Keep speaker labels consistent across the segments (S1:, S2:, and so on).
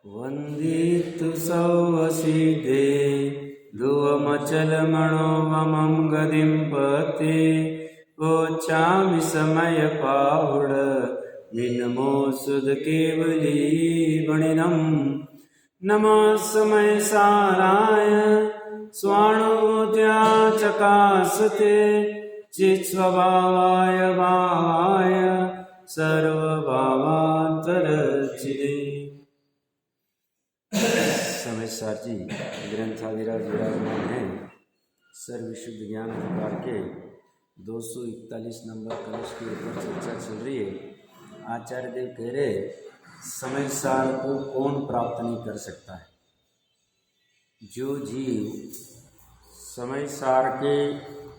S1: वन्दितु सौवसिदे ध्रुवमचलमणो ममं गतिं पते गोचामि समयपाहुड निनमो सुध केवली वणिनं नमः समय साराय स्वाणोद्या चकासते चित्स्वभावाय भावाय सर्वभावांतरचिदे। समय सार जी ग्रंथाधिराज विराजमान हैं। सर्वविशुद्ध ज्ञान प्रकार के 241 नंबर कलश के ऊपर चर्चा चल रही है। आचार्य देव कह रहे समय सार को कौन प्राप्त नहीं कर सकता है। जो जीव समय सार के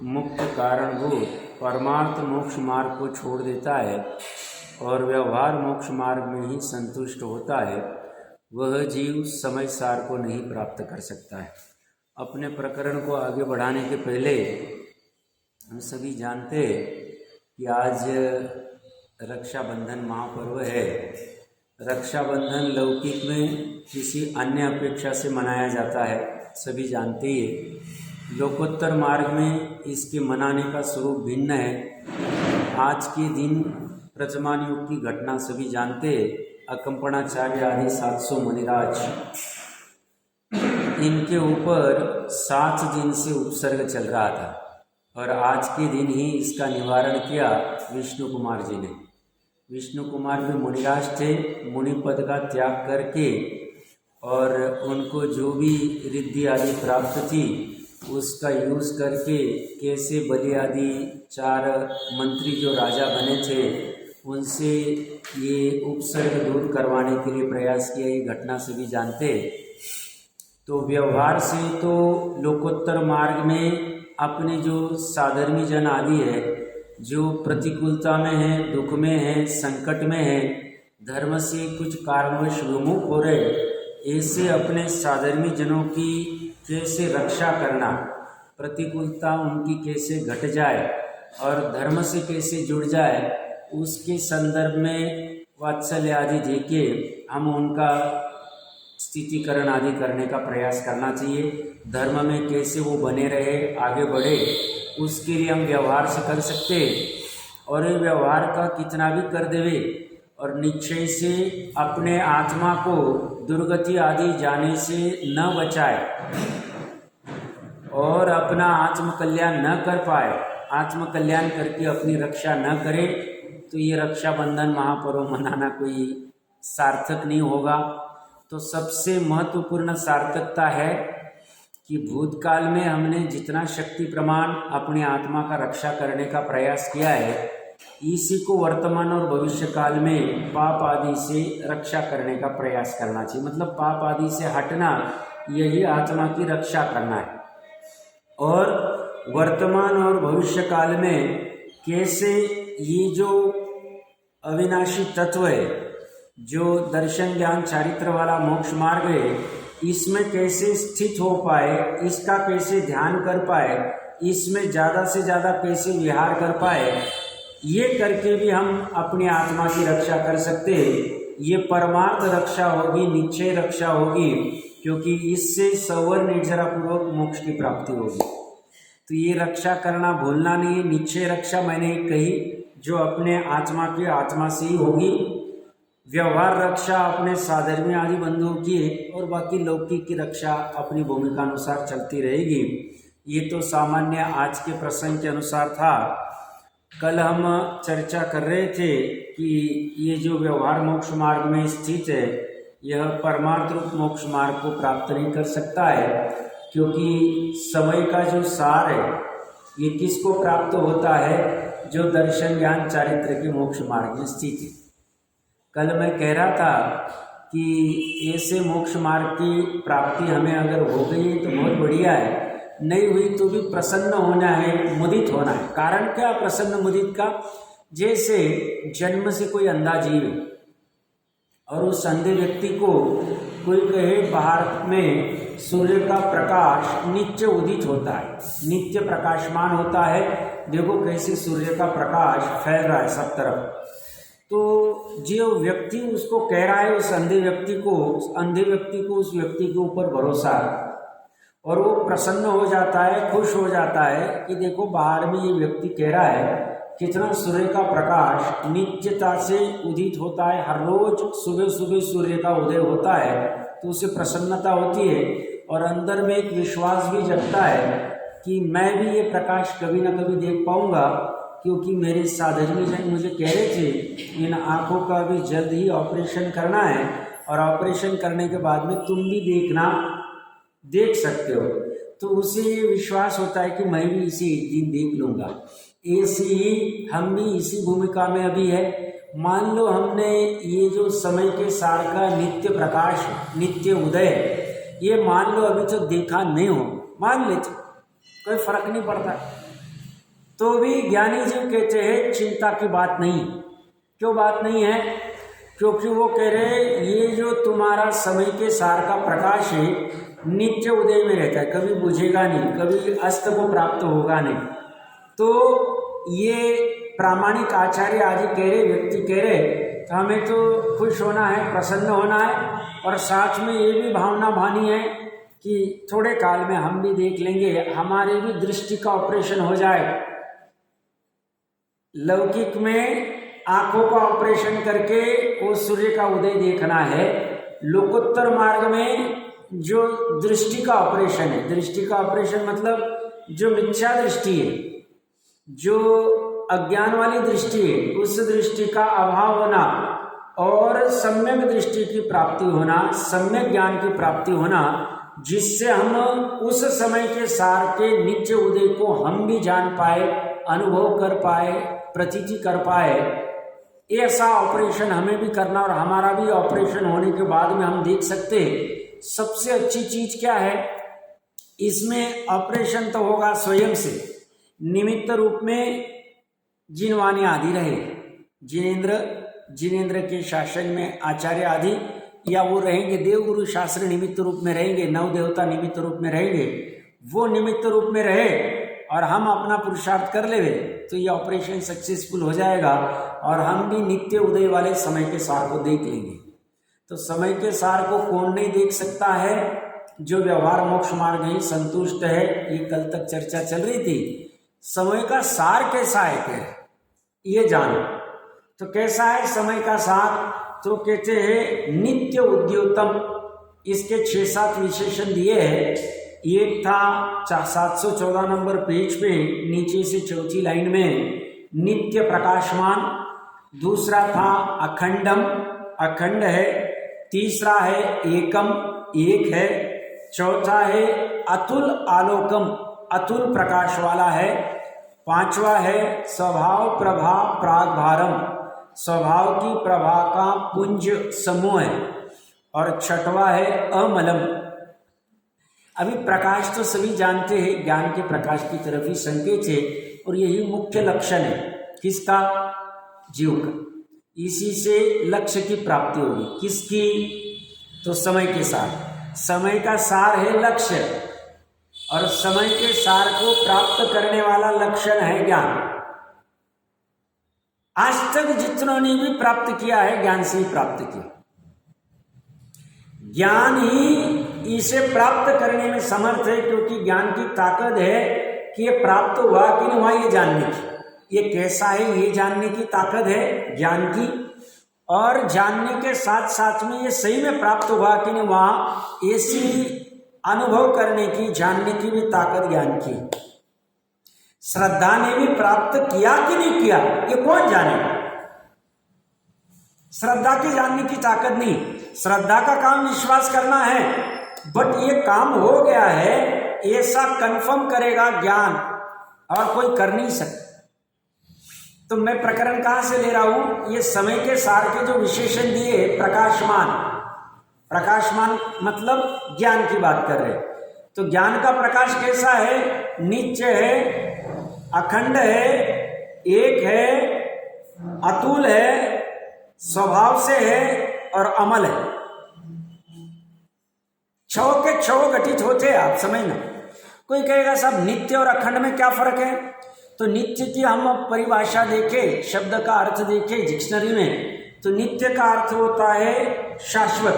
S1: मुख्य कारणभूत परमार्थ मोक्ष मार्ग को छोड़ देता है और व्यवहार मोक्ष मार्ग में ही संतुष्ट होता है, वह जीव समय सार को नहीं प्राप्त कर सकता है। अपने प्रकरण को आगे बढ़ाने के पहले हम सभी जानते हैं कि आज रक्षाबंधन महापर्व है। रक्षाबंधन लौकिक में किसी अन्य अपेक्षा से मनाया जाता है, सभी जानते ही हैं। लोकोत्तर मार्ग में इसके मनाने का स्वरूप भिन्न है। आज के दिन प्रचमान युग की घटना सभी जानते हैं। अकंपणाचार्य आदि 700 मुनिराज, इनके ऊपर 7 दिन से उपसर्ग चल रहा था और आज के दिन ही इसका निवारण किया विष्णु कुमार जी ने। विष्णु कुमार भी मुनिराज थे। मुनि पद का त्याग करके और उनको जो भी रिद्धि आदि प्राप्त थी उसका यूज करके कैसे बलि आदि 4 मंत्री जो राजा बने थे उनसे ये उपसर्ग दूर करवाने के लिए प्रयास किया। ये घटना सभी जानते। तो व्यवहार से तो लोकोत्तर मार्ग में अपने जो साधर्मी जन आदि है, जो प्रतिकूलता में है, दुख में है, संकट में है, धर्म से कुछ कारणवश विमुख हो रहे, ऐसे अपने साधर्मी जनों की कैसे रक्षा करना, प्रतिकूलता उनकी कैसे घट जाए और धर्म से कैसे जुड़ जाए, उसके संदर्भ में वात्सल्य आदि देके हम उनका स्थितिकरण आदि करने का प्रयास करना चाहिए। धर्म में कैसे वो बने रहे, आगे बढ़े, उसके लिए हम व्यवहार से कर सकते हैं। और ये व्यवहार का कितना भी कर देवे और निश्चय से अपने आत्मा को दुर्गति आदि जाने से न बचाए और अपना आत्मकल्याण न कर पाए, आत्मकल्याण करके अपनी रक्षा न करे, तो ये रक्षाबंधन महापर्व मनाना कोई सार्थक नहीं होगा। तो सबसे महत्वपूर्ण सार्थकता है कि भूतकाल में हमने जितना शक्ति प्रमाण अपने आत्मा का रक्षा करने का प्रयास किया है, इसी को वर्तमान और भविष्य काल में पाप आदि से रक्षा करने का प्रयास करना चाहिए। मतलब पाप आदि से हटना, यही आत्मा की रक्षा करना है। और वर्तमान और भविष्य काल में कैसे ये जो अविनाशी तत्व है, जो दर्शन ज्ञान चारित्र वाला मोक्ष मार्ग है, इसमें कैसे स्थित हो पाए, इसका कैसे ध्यान कर पाए, इसमें ज़्यादा से ज़्यादा कैसे विहार कर पाए, ये करके भी हम अपनी आत्मा की रक्षा कर सकते हैं। ये परमार्थ रक्षा होगी, निश्चय रक्षा होगी, क्योंकि इससे सवर निर्जरा पूर्वक मोक्ष की प्राप्ति होगी। तो ये रक्षा करना भूलना नहीं है। निश्चय रक्षा मैंने कही जो अपने आत्मा की आत्मा से ही होगी। व्यवहार रक्षा अपने साधर्मी आदि बंधुओं की, और बाकी लौकिक की रक्षा अपनी भूमिका अनुसार चलती रहेगी। ये तो सामान्य आज के प्रसंग के अनुसार था। कल हम चर्चा कर रहे थे कि ये जो व्यवहार मोक्ष मार्ग में स्थित है, यह परमार्थ रूप मोक्ष मार्ग को प्राप्त नहीं कर सकता है, क्योंकि समय का जो सार है ये किसको प्राप्त होता है, जो दर्शन ज्ञान चारित्र के मोक्ष मार्ग में स्थित है। कल मैं कह रहा था कि ऐसे मोक्ष मार्ग की प्राप्ति हमें अगर हो गई तो बहुत बढ़िया है, नहीं हुई तो भी प्रसन्न होना है, मुदित होना है। कारण क्या प्रसन्न मुदित का? जैसे जन्म से कोई अंधा जीव है और उस अंधे व्यक्ति को कोई कहे बाहर में सूर्य का प्रकाश नित्य उदित होता है, नित्य प्रकाशमान होता है, देखो कैसे सूर्य का प्रकाश फैल रहा है सब तरफ। तो जो व्यक्ति उसको कह रहा है, उस अंधे व्यक्ति को उस व्यक्ति के ऊपर भरोसा है और वो प्रसन्न हो जाता है, खुश हो जाता है कि देखो बाहर में ये व्यक्ति कह रहा है कितना सूर्य का प्रकाश नित्यता से उदित होता है, हर रोज सुबह सुबह सूर्य का उदय होता है, तो उसे प्रसन्नता होती है और अंदर में एक विश्वास भी जगता है कि मैं भी ये प्रकाश कभी ना कभी देख पाऊंगा, क्योंकि मेरे साधर्मी जन मुझे कह रहे थे इन आँखों का भी जल्द ही ऑपरेशन करना है और ऑपरेशन करने के बाद में तुम भी देख सकते हो। तो उसे ये विश्वास होता है कि मैं भी इसे एक दिन देख लूँगा। ऐसे ही हम भी इसी भूमिका में अभी है। मान लो हमने ये जो समय के सार का नित्य प्रकाश, नित्य उदय, ये मान लो अभी तो देखा नहीं हो, मान लेते, कोई फर्क नहीं पड़ता, तो भी ज्ञानी जी कहते हैं चिंता की बात नहीं। क्यों बात नहीं है? क्योंकि वो कह रहे ये जो तुम्हारा समय के सार का प्रकाश है नित्य उदय में रहता है, कभी बुझेगा नहीं, कभी अस्त को प्राप्त होगा नहीं। तो ये प्रामाणिक आचार्य आदि कह रहे, व्यक्ति कह रहे, तो हमें तो खुश होना है, प्रसन्न होना है और साथ में ये भी भावना भानी है कि थोड़े काल में हम भी देख लेंगे, हमारे भी दृष्टि का ऑपरेशन हो जाए। लौकिक में आंखों का ऑपरेशन करके वो सूर्य का उदय देखना है, लोकोत्तर मार्ग में जो दृष्टि का ऑपरेशन है, दृष्टि का ऑपरेशन मतलब जो मिथ्या दृष्टि है, जो अज्ञान वाली दृष्टि है, उस दृष्टि का अभाव होना और सम्यक दृष्टि की प्राप्ति होना, सम्यक ज्ञान की प्राप्ति होना, जिससे हम उस समय के सार के नित्य उदय को हम भी जान पाए, अनुभव कर पाए, प्रतीति कर पाए। ऐसा ऑपरेशन हमें भी करना और हमारा भी ऑपरेशन होने के बाद में हम देख सकते हैं। सबसे अच्छी चीज क्या है इसमें? ऑपरेशन तो होगा स्वयं से, निमित्त रूप में जिनवानी आदि रहे, जिनेन्द्र के शासन में आचार्य आदि, या वो रहेंगे देवगुरु शास्त्र निमित्त रूप में रहेंगे, नव देवता निमित्त रूप में रहेंगे, वो निमित्त रूप में रहे और हम अपना पुरुषार्थ कर लेवे तो ये ऑपरेशन सक्सेसफुल हो जाएगा और हम भी नित्य उदय वाले समय के सार को देख लेंगे। तो समय के सार को कौन नहीं देख सकता है? जो व्यवहार मोक्ष मार्ग ही संतुष्ट है। ये कल तक चर्चा चल रही थी। समय का सार कैसा है क्या ये जानो। तो कैसा है समय का सार? तो कहते हैं नित्य उद्योतम। इसके 6-7 विशेषण दिए हैं। एक था 714 नंबर पेज पे नीचे से चौथी लाइन में नित्य प्रकाशमान, दूसरा था अखंडम, अखंड है, तीसरा है एकम, एक है, चौथा है अतुल आलोकम, अतुल प्रकाश वाला है, पांचवा है स्वभाव प्रभा प्रागभारम, स्वभाव की प्रभा का पुंज समूह है, और छठवा है अमलम। अभी प्रकाश तो सभी जानते हैं, ज्ञान के प्रकाश की तरफ ही संकेत है और यही मुख्य लक्षण है किसका? जीव का। इसी से लक्ष्य की प्राप्ति होगी। किसकी? तो समय के सार। समय का सार है लक्ष्य और समय के सार को प्राप्त करने वाला लक्षण है ज्ञान। आज तक जितनों ने भी प्राप्त किया है ज्ञान से ही प्राप्त किया। ज्ञान ही इसे प्राप्त करने में समर्थ है, क्योंकि ज्ञान की ताकत है कि ये प्राप्त हुआ कि नहीं हुआ ये जानने की। ये कैसा है ये जानने की ताकत है ज्ञान की, और जानने के साथ साथ में ये सही में प्राप्त हुआ कि नहीं हुआ ऐसी अनुभव करने की, जानने की भी ताकत ज्ञान की। श्रद्धा ने भी प्राप्त किया कि नहीं किया ये कौन जाने। श्रद्धा की जानने की ताकत नहीं। श्रद्धा का काम विश्वास करना है, बट ये काम हो गया है ऐसा कंफर्म करेगा ज्ञान, और कोई कर नहीं सकता। तो मैं प्रकरण कहां से ले रहा हूं? ये समय के सार के जो विशेषण दिए, प्रकाशमान, प्रकाशमान मतलब ज्ञान की बात कर रहे। तो ज्ञान का प्रकाश कैसा है? नित्य है, अखंड है, एक है, अतुल है, स्वभाव से है और अमल है। छव के छव घटित होते हैं। आप समझना। कोई कहेगा साहब नित्य और अखंड में क्या फर्क है? तो नित्य की हम अब परिभाषा देखें, शब्द का अर्थ देखें डिक्शनरी में, तो नित्य का अर्थ होता है शाश्वत,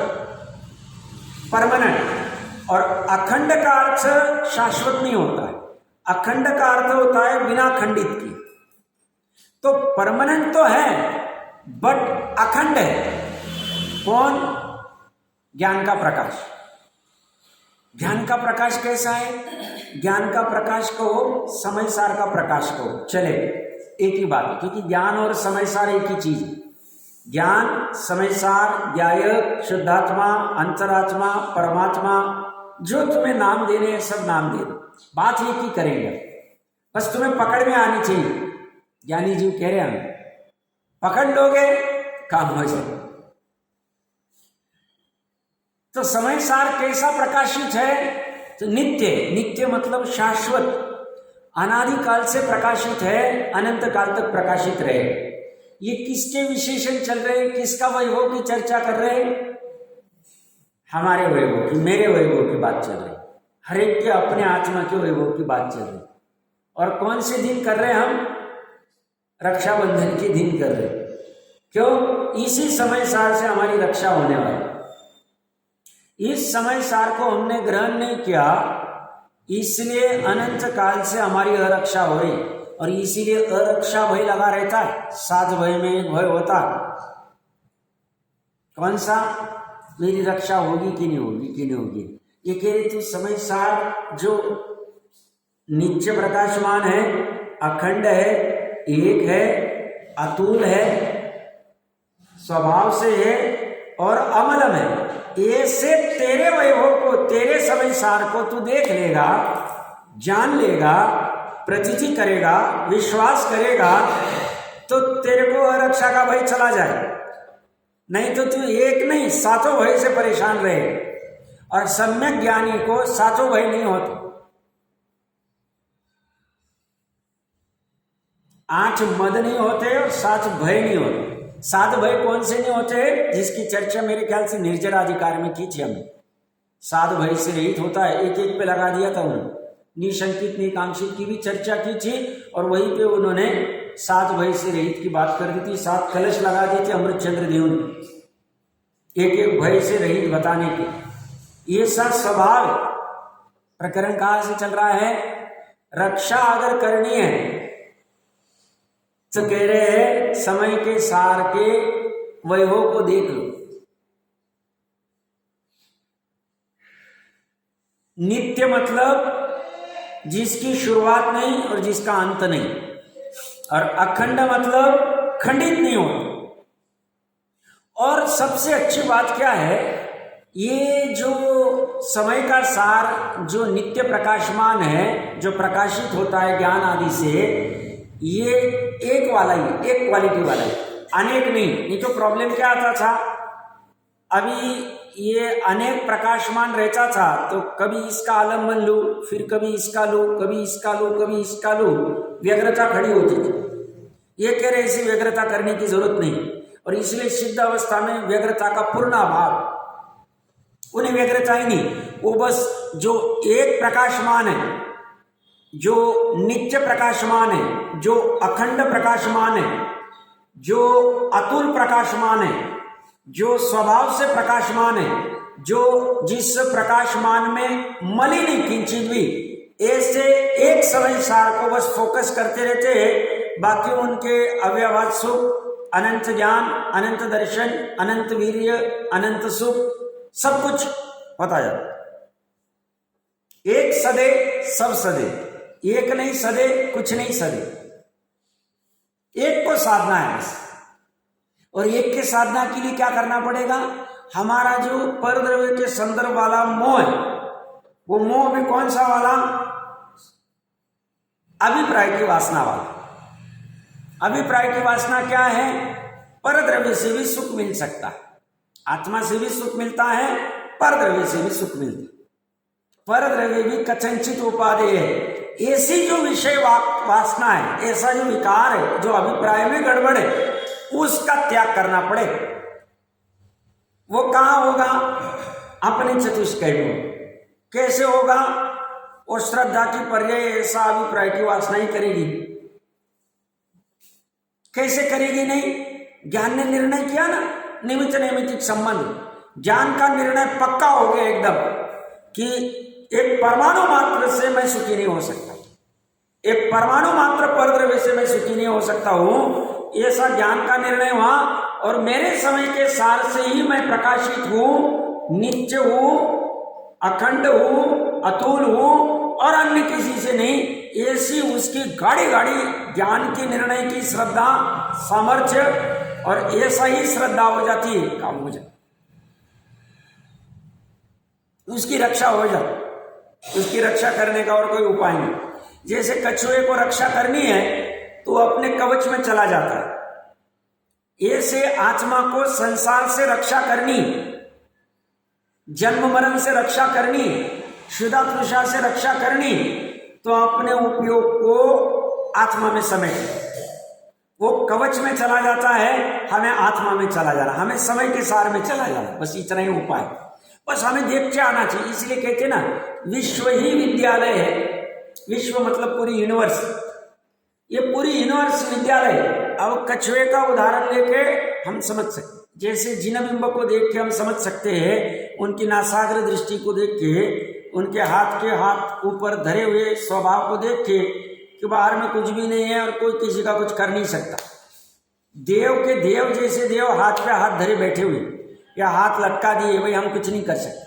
S1: परमानेंट। और अखंड का अर्थ शाश्वत नहीं होता है, अखंड का अर्थ होता है बिना खंडित की। तो परमानेंट तो है बट अखंड है। कौन? ज्ञान का प्रकाश। ज्ञान का प्रकाश कैसा है? ज्ञान का प्रकाश कहो, समय सार का प्रकाश कहो, चले एक ही बात है, क्योंकि ज्ञान और समय सार एक ही चीज है। ज्ञान, समय सार, ज्ञायक, शुद्धात्मा, अंतरात्मा, परमात्मा, जो तुम्हें नाम देने हैं सब नाम दे दो, बात एक ही करेंगे, बस तुम्हें पकड़ में आनी चाहिए। ज्ञानी जी कह रहे हैं पकड़ लोगे काम हो जाए। तो समय सार कैसा प्रकाशित है? तो नित्य, नित्य मतलब शाश्वत, अनादिकाल से प्रकाशित है, अनंत काल तक प्रकाशित रहे। ये किसके विशेषण चल रहे? किसका वैभव की चर्चा कर रहे? हमारे वैभव की, मेरे वैभव की बात चल रही, हर एक के अपने आत्मा के वैभव की बात चल रही। और कौन से दिन कर रहे हैं हम? रक्षाबंधन के दिन कर रहे। क्यों? इसी समय सार से हमारी रक्षा होने वाली। इस समय सार को हमने ग्रहण नहीं किया, इसलिए अनंत काल से हमारी अरक्षा हो रही, और इसीलिए अरक्षा भय लगा रहता है। 7 भय में एक भय होता है, कौन सा? मेरी रक्षा होगी कि नहीं होगी, कि नहीं होगी। ये कह रही तू समय सार जो नित्य प्रकाशमान है, अखंड है, एक है, अतुल है, स्वभाव से है और अमलम है, ऐसे तेरे वैभव को, तेरे समय सार को तू देख लेगा, जान लेगा, प्रतीति करेगा, विश्वास करेगा, तो तेरे को अरक्षा का भय चला जाए। नहीं तो तू एक नहीं 7 भय से परेशान रहे। और सम्यक ज्ञानी को 7 भय नहीं होते, 8 मद नहीं होते और 7 भय नहीं होते। 7 भय कौन से नहीं होते? जिसकी चर्चा मेरे ख्याल से निर्जराधिकार में की थी हमने। 7 भय से रहित होता है, एक एक पे लगा दिया था उन्होंने। निशंकित निकांक्षित की भी चर्चा की थी और वहीं पे उन्होंने 7 भय से रहित की बात कर दी थी। 7 कलश लगा दिए थे अमृतचंद्र देव ने, एक एक भय से रहित बताने के। ये सब स्वभाव प्रकरण कहाँ से चल रहा है? रक्षा अगर करनी है तो कह रहे हैं समय के सार के वैभव को देख लो। नित्य मतलब जिसकी शुरुआत नहीं और जिसका अंत नहीं, और अखंड मतलब खंडित नहीं होता। और सबसे अच्छी बात क्या है? ये जो समय का सार जो नित्य प्रकाशमान है, जो प्रकाशित होता है ज्ञान आदि से, ये एक वाला ही, एक क्वालिटी वाला ही, अनेक नहीं तो प्रॉब्लम क्या आता था? अभी ये अनेक प्रकाशमान रहता था तो कभी इसका आलम्बन लूं, फिर कभी इसका लूं, कभी इसका लूं, कभी इसका लूं, व्यग्रता खड़ी होती थी। ये कह रहे ऐसी व्यग्रता करने की जरूरत नहीं, और इसलिए सिद्ध अवस्था में व्यग्रता का पूर्ण अभाव। उन्हें व्यग्रता ही नहीं, वो बस जो एक प्रकाशमान है, जो नित्य प्रकाशमान है, जो अखंड प्रकाशमान है, जो अतुल प्रकाशमान है, जो स्वभाव से प्रकाशमान है, जो जिस प्रकाशमान में मलि नहीं किंचित भी, ऐसे एक समय सार को बस फोकस करते रहते हैं। बाकी उनके अव्यवहार सुख, अनंत ज्ञान, अनंत दर्शन, अनंत वीर्य, अनंत सुख, सब कुछ होता जाता। एक सदे सब सदे, एक नहीं सदे कुछ नहीं सदे, एक को साधना है बस। और एक के साधना के लिए क्या करना पड़ेगा? हमारा जो परद्रव्य के संदर्भ वाला मोह है, वो मोह भी कौन सा वाला? अभिप्राय की वासना वाला। अभिप्राय की वासना क्या है? परद्रव्य से भी सुख मिल सकता है, आत्मा से भी सुख मिलता है, परद्रव्य से भी सुख मिलता है। परद्रव्य भी कथंचित उपादेय है। ऐसी जो विषय वासना है, ऐसा जो विकार है, जो अभिप्राय में गड़बड़ है, उसका त्याग करना पड़े। वो कहां होगा? अपने चतुष्कय में। कैसे होगा? और श्रद्धा की पर्याय ऐसा अभिप्राय की वासना ही करेगी। कैसे करेगी नहीं? ज्ञान ने निर्णय किया ना, निमित्त नैमित्तिक संबंध। ज्ञान का निर्णय पक्का हो गया एकदम कि एक परमाणु मात्र से मैं सुखी नहीं हो सकता, एक परमाणु मात्र परद्रव्य से मैं सुखी नहीं हो सकता हूं, ऐसा ज्ञान का निर्णय हुआ। और मेरे समय के सार से ही मैं प्रकाशित हूं, नित्य हूं, अखंड हूं, अतुल हूं और अन्य किसी से नहीं। ऐसी उसकी गाड़ी गाड़ी ज्ञान के निर्णय की श्रद्धा, सामर्थ्य, और ऐसा ही श्रद्धा हो जाती है, काम हो जाता, उसकी रक्षा हो जाती। उसकी रक्षा करने का और कोई उपाय नहीं। जैसे कछुए को रक्षा करनी है तो अपने कवच में चला जाता है, ऐसे आत्मा को संसार से रक्षा करनी, जन्म मरण से रक्षा करनी, क्षुधा तृषा से रक्षा करनी, तो अपने उपयोग को आत्मा में समेट, वो कवच में चला जाता है, हमें आत्मा में चला जाना, हमें समय के सार में चला जाना, बस इतना ही उपाय। बस हमें देख के आना चाहिए। इसलिए कहते ना, विश्व ही विद्यालय है। विश्व मतलब पूरी यूनिवर्स, ये पूरी यूनिवर्स विद्यालय। अब कछुए का उदाहरण लेके हम समझ सकते, जैसे जिनबिंब को देख के हम समझ सकते हैं, उनकी नासाग्र दृष्टि को देख के, उनके हाथ के हाथ ऊपर धरे हुए स्वभाव को देख के कि बाहर में कुछ भी नहीं है और कोई किसी का कुछ कर नहीं सकता। देव के देव जैसे देव हाथ पे हाथ धरे बैठे हुए या हाथ लटका दिए, भाई हम कुछ नहीं कर सकते।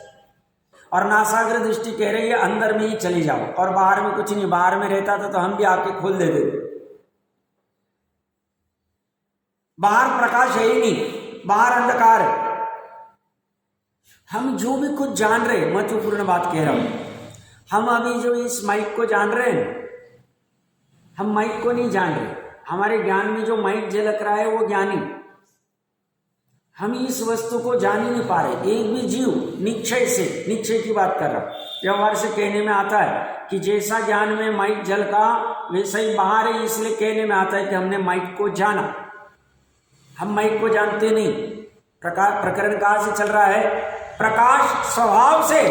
S1: और नासाग्र दृष्टि कह रही है अंदर में ही चले जाओ, और बाहर में कुछ नहीं। बाहर में रहता था तो हम भी आके खोल देते, बाहर प्रकाश है ही नहीं, बाहर अंधकार है। हम जो भी कुछ जान रहे, महत्वपूर्ण बात कह रहा हूं, हम अभी जो इस माइक को जान रहे हैं, हम माइक को नहीं जान रहे। हमारे ज्ञान में जो माइक झलक रहा है वो ज्ञानी, हम इस वस्तु को जान ही नहीं पा रहे। एक भी जीव निश्चय से, निश्चय की बात कर रहा हूं, व्यवहार से कहने में आता है कि जैसा ज्ञान में माइक झलका वैसा ही बाहर है, इसलिए कहने में आता है कि हमने माइक को जाना। हम माइक को जानते नहीं। प्रकरण कहां से चल रहा है? प्रकाश स्वभाव से,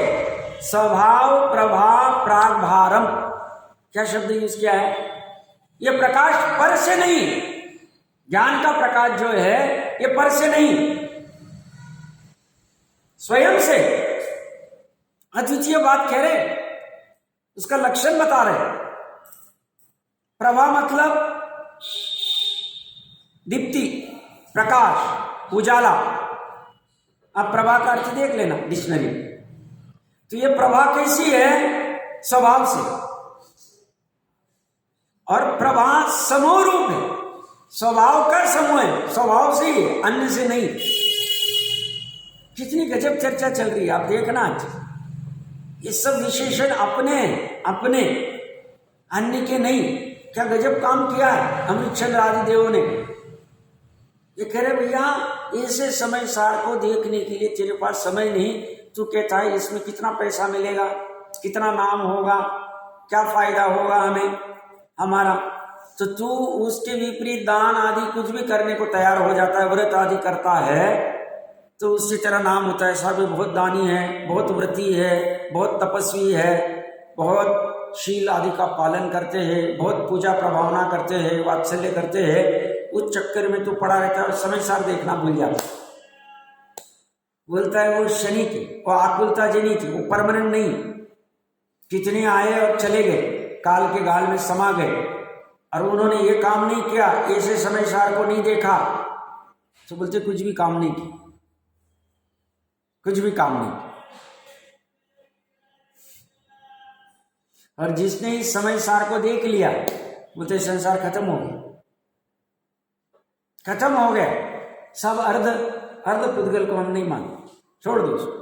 S1: स्वभाव प्रभाव प्रागभारम, क्या शब्द यूज किया है? ये प्रकाश पर से नहीं, ज्ञान का प्रकाश जो है ये पर से नहीं, स्वयं से अद्वितीय बात कह रहे, उसका लक्षण बता रहे। प्रभा मतलब दीप्ति, प्रकाश, उजाला। आप प्रभा का अर्थ देख लेना डिक्शनरी। तो ये प्रभा कैसी है? स्वभाव से। और प्रभा समूह रूप है, स्वभाव का समूह है, स्वभाव से ही, अन्य से नहीं। कितनी गजब चर्चा चल रही है, आप देखना। ये सब विशेषण अपने अपने, अन्य के नहीं। क्या गजब काम किया है अमृतचंद्र आदि देवों ने। ये कह रहे भैया ऐसे समय सार को देखने के लिए तेरे पास समय नहीं, तू कहता है इसमें कितना पैसा मिलेगा, कितना नाम होगा, क्या फायदा होगा हमें हमारा, तो तू उसके विपरीत दान आदि कुछ भी करने को तैयार हो जाता है, व्रत आदि करता है, तो उससे तेरा नाम होता है, साहब बहुत दानी है, बहुत व्रती है, बहुत तपस्वी है, बहुत शील आदि का पालन करते हैं, बहुत पूजा प्रभावना करते हैं, वात्सल्य करते हैं। उस चक्कर में तू पड़ा रहता है और समय सार देखना भूल जाता। बोलता है वो शनि की, वो आकुलता जनी थी, वो परमानेंट नहीं, कितने आए और चले गए, काल के गाल में समा गए, और उन्होंने ये काम नहीं किया, ऐसे समय सार को नहीं देखा, तो बोलते कुछ भी काम नहीं किया, कुछ भी काम नहीं। और जिसने इस समय सार को देख लिया, बोलते संसार खत्म हो गया, खत्म हो गया सब। अर्ध पुद्गल को हम नहीं मानते, छोड़ दो उसको।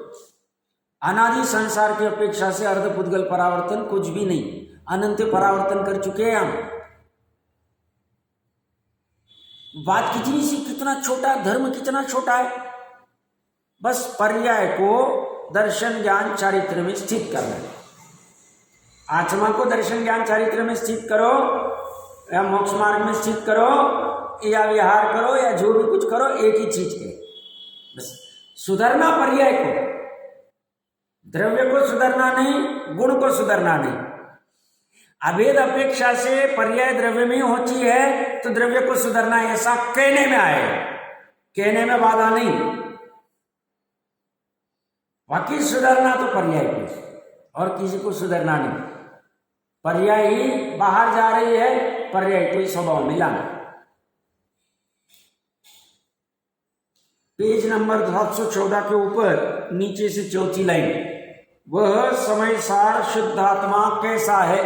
S1: अनादि संसार की अपेक्षा से अर्ध पुद्गल परावर्तन कुछ भी नहीं, अनंत परावर्तन कर चुके हैं हम। बात कितनी सी, कितना छोटा धर्म, कितना छोटा है। बस पर्याय को दर्शन ज्ञान चारित्र में स्थित करना है। आत्मा को दर्शन ज्ञान चारित्र में स्थित करो, या मोक्ष मार्ग में स्थित करो, या विहार करो, या जो भी कुछ करो, एक ही चीज के बस सुधरना। पर्याय को, द्रव्य को सुधरना नहीं, गुण को सुधरना नहीं। अभेद अपेक्षा से पर्याय द्रव्य में होती है तो द्रव्य को सुधरना ऐसा कहने में आए, कहने में बाधा नहीं, बाकी सुधरना तो पर्याय को, और किसी को सुधरना नहीं। पर्याय ही बाहर जा रही है, पर्याय कोई स्वभाव में लाना। पेज नंबर 714 के ऊपर नीचे से चौथी लाइन, वह समय सार शुद्धात्मा कैसा है?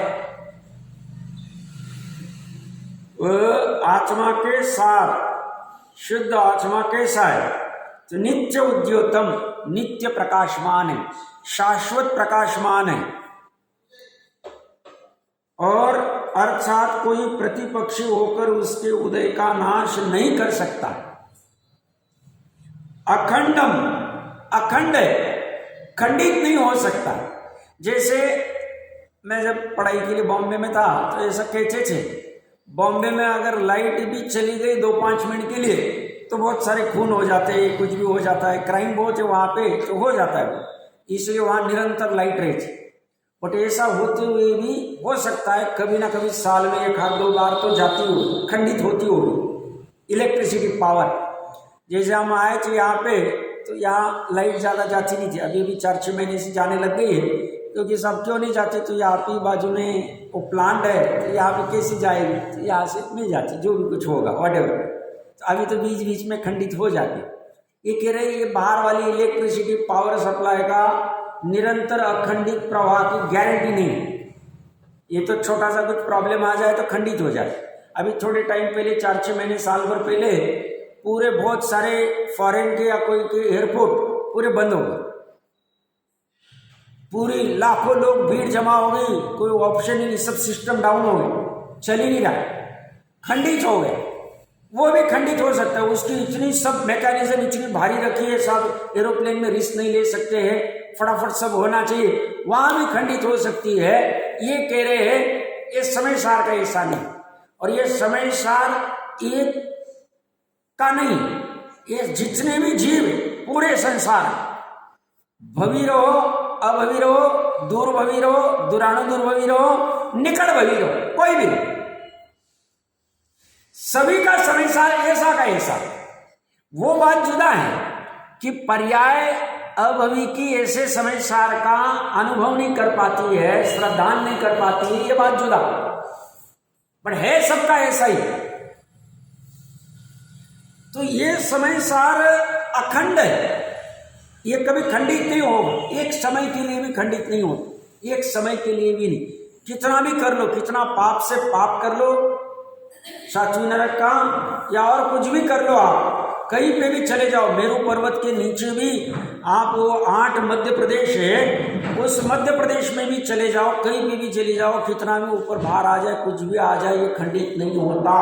S1: वह आत्मा के सार शुद्ध आत्मा कैसा है? तो नित्य उद्योतम, नित्य प्रकाशमान है, शाश्वत प्रकाशमान है, और अर्थात कोई प्रतिपक्षी होकर उसके उदय का नाश नहीं कर सकता। अखंडम, अखंड है, खंडित नहीं हो सकता। जैसे मैं जब पढ़ाई के लिए बॉम्बे में था तो ऐसा कहते थे, बॉम्बे में अगर लाइट भी चली गई 2-5 मिनट के लिए तो बहुत सारे खून हो जाते हैं, कुछ भी हो जाता है, क्राइम बहुत है वहाँ पे, तो हो जाता है, इसलिए वहाँ निरंतर लाइट रहती। बट ऐसा होते हुए भी हो सकता है कभी ना कभी साल में 1-2 बार तो जाती हो, खंडित होती होगी इलेक्ट्रिसिटी पावर। जैसे हम आए थे यहाँ पे तो यहाँ लाइट ज़्यादा जाती नहीं थी, अभी भी 4-6 महीने से जाने लग गई है, क्योंकि सब क्यों नहीं जाते, तो यहाँ पे बाजू में वो प्लांट है, तो यहाँ पे कैसे जाएगी, तो यहाँ से मिल जाती, जो भी कुछ होगा व्हाटएवर। तो अभी तो बीच बीच में खंडित हो जाती। ये कह रहे ये बाहर वाली इलेक्ट्रिसिटी पावर सप्लाई का निरंतर अखंडित प्रवाह की गारंटी नहीं है। ये तो छोटा सा कुछ प्रॉब्लम आ जाए तो खंडित हो जाए। अभी थोड़े टाइम पहले 4-6 महीने, साल भर पहले पूरे बहुत सारे फॉरेन के या कोई के एयरपोर्ट पूरे बंद हो गए, पूरी लाखों लोग भीड़ जमा हो गई, कोई ऑप्शन ही नहीं, सब सिस्टम डाउन हो गए, चल ही नहीं रहा, खंडित हो गए। वो भी खंडित हो सकता है, उसकी इतनी सब मैकेनिज्म इतनी भारी रखी है, सब एरोप्लेन में रिस्क नहीं ले सकते हैं, फटाफट सब होना चाहिए, वहां भी खंडित हो सकती है। ये कह रहे हैं ये समय सार का ऐसा नहीं, और ये समय सार एक का नहीं, ये जितने भी जीव पूरे संसार, भवी रहो अभवी रहो, दूर भवी रहो, दुराणु दुर्भवी रहो, निकट भवी रहो, कोई भी सभी का समय सार ऐसा का ऐसा। वो बात जुदा है कि पर्याय अभवी की ऐसे समय सार का अनुभव नहीं कर पाती है, श्रद्धान नहीं कर पाती है, ये बात जुदा, पर है सबका ऐसा ही। तो ये समय सार अखंड है, ये कभी खंडित नहीं होगा, एक समय के लिए भी खंडित नहीं होगा, एक समय के लिए भी नहीं। कितना भी कर लो, कितना पाप से पाप कर लो, सातवीं नरक का या और कुछ भी कर लो, आप कहीं पे भी चले जाओ, मेरू पर्वत के नीचे भी आप, वो 8 मध्य प्रदेश है, उस मध्य प्रदेश में भी चले जाओ, कहीं पे भी चले जाओ, कितना भी ऊपर बाहर आ जाए, कुछ भी आ जाए, ये खंडित नहीं होता,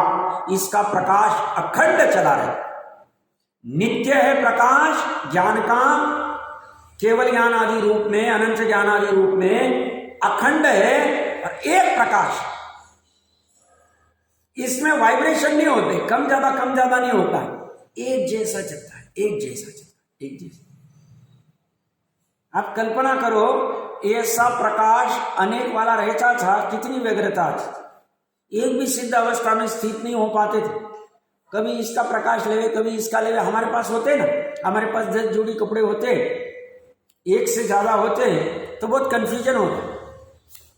S1: इसका प्रकाश अखंड चला रहे, नित्य है प्रकाश ज्ञान का, केवल ज्ञान आदि रूप में, अनंत ज्ञान आदि रूप में अखंड है, और एक प्रकाश, इसमें वाइब्रेशन नहीं होते, कम ज्यादा नहीं होता है, एक जैसा चलता है, एक जैसा चलता है, एक जैसा। आप कल्पना करो ऐसा प्रकाश अनेक वाला रहता था, कितनी व्यग्रता थी, एक भी सिद्ध अवस्था में स्थित नहीं हो पाते थे, कभी इसका प्रकाश लेवे, कभी इसका लेवे। हमारे पास होते ना, हमारे पास 10 जोड़ी कपड़े होते, एक से ज्यादा होते तो बहुत कंफ्यूजन होता,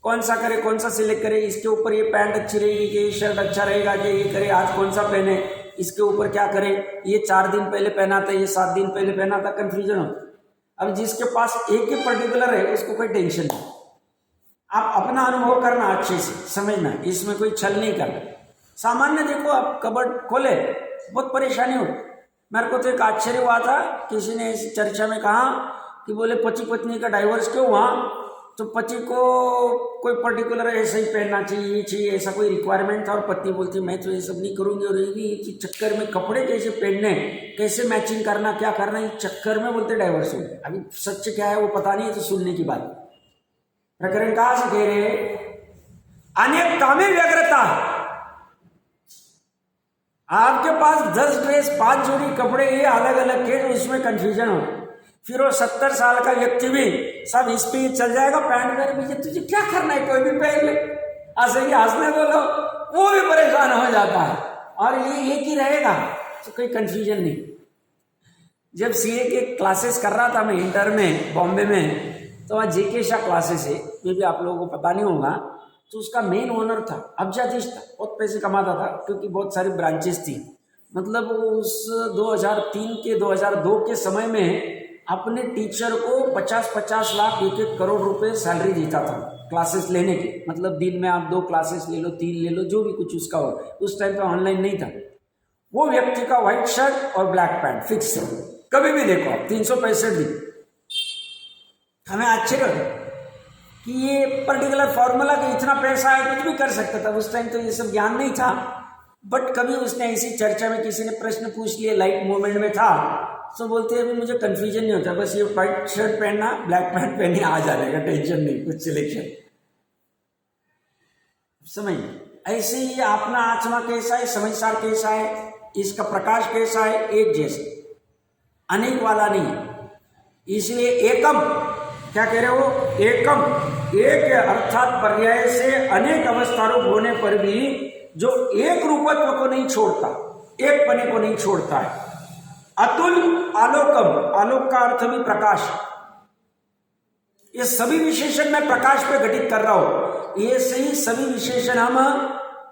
S1: कौन सा करे, कौन सा सिलेक्ट करे, इसके ऊपर ये पैंट अच्छी रहेगी कि ये शर्ट अच्छा रहेगा कि ये करे, आज कौन सा पहने, इसके ऊपर क्या करे, ये 4 दिन पहले पहना था, ये 7 दिन पहले पहना था, कंफ्यूजन होता। अब जिसके पास एक ही पर्टिकुलर है उसको कोई टेंशन नहीं, आप अपना अनुभव करना, अच्छे से समझना, इसमें कोई छल नहीं करना। सामान्य देखो, आप कबर्ड खोले बहुत परेशानी हो। मेरे को तो एक आश्चर्य हुआ था, किसी ने इस चर्चा में कहा कि बोले पति पत्नी का डाइवोर्स क्यों हुआ, तो पति को कोई पर्टिकुलर ऐसा ही पहनना चाहिए, ऐसा कोई रिक्वायरमेंट था, और पत्नी बोलती मैं तो ये सब नहीं करूंगी, और ये भी चक्कर में कपड़े कैसे पहनने, कैसे मैचिंग करना, क्या करना, इस चक्कर में बोलते डाइवोर्स हो। अभी सच क्या है वो पता नहीं है, तो सुनने की बात। प्रकरण कहाँ से कह रहे, अनेक कामे व्यग्रता है, आपके पास 10 ड्रेस, 5 जोड़ी कपड़े, ये अलग अलग के, तो उसमें कंफ्यूजन हो। फिर वो 70 साल का व्यक्ति भी सब इस पे चल जाएगा, पैंट पहन भी, तुझे क्या करना है, कोई भी पहन ले, ऐसे ही हंसने दो लोग, वो भी परेशान हो जाता है। और ये एक ही रहेगा तो कोई कंफ्यूजन नहीं। जब सीए के क्लासेस कर रहा था मैं इंटर में बॉम्बे में, तो वहाँ जेके शाह क्लासेस है, मे भी आप लोगों को पता नहीं होगा। तो उसका मेन ओनर था, अब्जाधीश था, बहुत पैसे कमाता था क्योंकि बहुत सारी ब्रांचेस थी। मतलब उस 2003 के 2002 के समय में अपने टीचर को 50-50 लाख 1-1 करोड़ रुपए सैलरी देता था क्लासेस लेने की। मतलब दिन में आप 2 क्लासेस ले लो, 3 ले लो, जो भी कुछ उसका हो। उस टाइम पे ऑनलाइन नहीं था। वो व्यक्ति का व्हाइट शर्ट और ब्लैक पैंट फिक्स है, कभी भी देखो आप, 365 दिन। हमें आश्चर्य होता कि ये पर्टिकुलर फॉर्मूला कि इतना पैसा है, कुछ भी कर सकता था। उस टाइम तो ये सब ज्ञान नहीं था। बट कभी उसने ऐसी चर्चा में किसी ने प्रश्न पूछ लिए, लाइट मूवमेंट में था, तो बोलते हैं अभी मुझे कंफ्यूजन नहीं होता, बस ये व्हाइट शर्ट पहनना, ब्लैक पैंट पहने आ जाने का, टेंशन नहीं, कुछ सिलेक्शन। समझ ऐसे ही अपना आत्मा कैसा है, समझसार कैसा है, इसका प्रकाश कैसा है, एक जैसे, अनेक वाला नहीं। इसलिए एकम, क्या कह रहे हो, एकम, एक अर्थात पर्याय से अनेक अवस्था रूप होने पर भी जो एक रूपत्व को नहीं छोड़ता, एक पने को नहीं छोड़ता है। अतुल आलोकम, आलोक का अर्थ भी प्रकाश। ये सभी विशेषण मैं प्रकाश पे घटित कर रहा हूं। ये सही सभी विशेषण हम